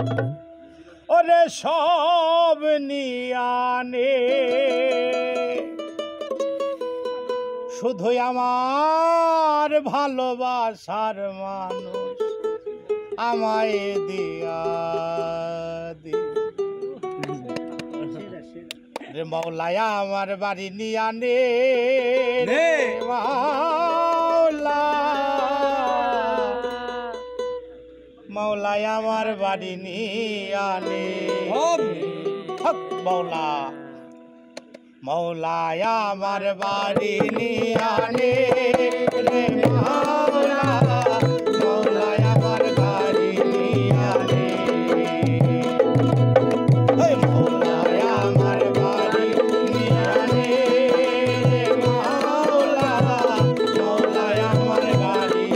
ওরে সব নিয়ানে শুধু আমার ভালোবাসার মানুষ আমায় দিয়া দে রে মাওলায়া আমার বাড়ি নিয়ানে রে মাওলা মাওলায়া আমার বাড়ি নিয়ানে হক মাওলা মাওলায়া আমার বাড়ি নিয়ানে রে মাওলা মাওলায়া আমার বাড়ি নিয়ানে ওই মাওলায়া আমার বাড়ি নিয়ানে রে মাওলা মাওলায়া আমার বাড়ি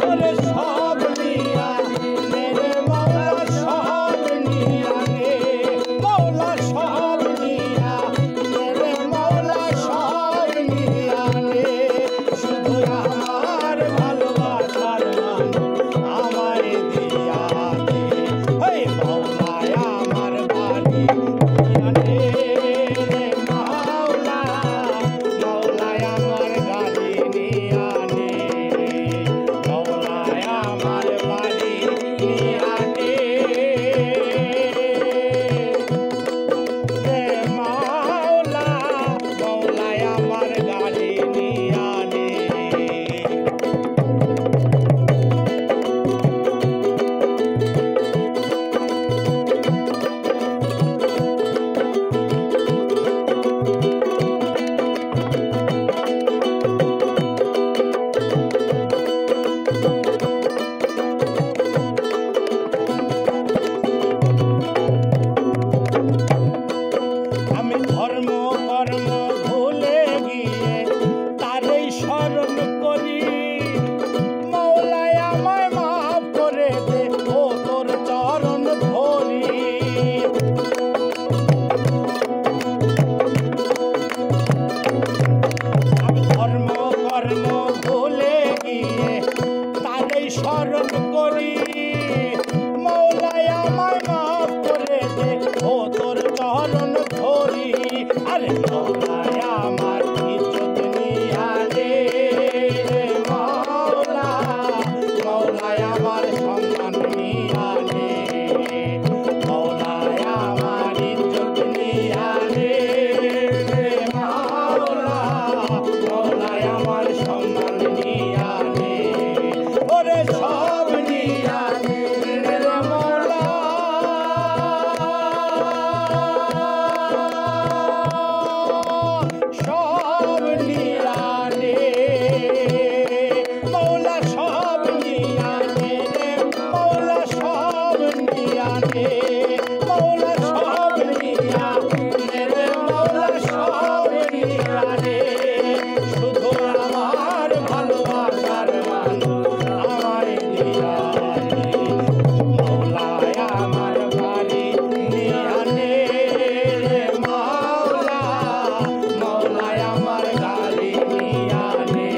ওরে সব নিয়ানে রে মাওলা সব নিয়ানে মাওলা সব নিয়ানে রে মাওলা সব নিয়ানে শুধু আমার ভালোবাসার মানুষ আমায় দিয়া দে ওই মাওলায়া আমার বাড়ি নিয়ানে রে মাওলা মাওলায়া আমার গাড়ি নিয়ানে মাওলায়া আমার বাড়ি নিয়ানে রে মাওলা মাওলায়া আমার গাড়ি নিয়ানে আমি ধর্ম কর্ম ভুলে গিয়ে তারই স্মরণ করি মাওলায় আমায় মাফ করে দে ও তোর চরণ ধরি আমি ধর্ম কর্ম ভুলে গিয়ে তারই স্মরণ করি মাওলায় আমায় মাফ করে দে ও তোর চরণ ধরি আরে মাওলায় আমার ইজ্জত নিয়ানে রে মাওলা মাওলায় আমার সম্মান নিয়ানে মাওলায় আমার ইজ্জত নিয়ানে রে মাওলা মাওলায় আমার সম্মান নিয়ানে ওরে সব নিয়ানে রে মাওলা সব নিয়ানে মাওলা সব নিয়ানে রে মাওলা সব নিয়ানে মাওলা সব নিয়ানে রে মাওলা সব নিয়ানে শুধু আমার ভালোবাসার মানুষ আমায় দিয়া দে মাওলায় আমার বাড়ি নিয়ানে রে মাওলা মাওলায় আমার গাড়ি নিয়ানে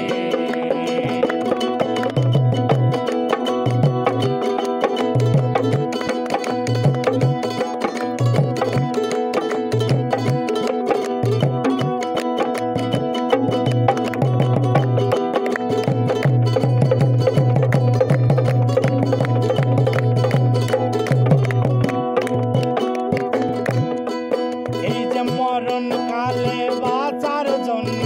এই যে মরণ কালে বাঁচার জন্য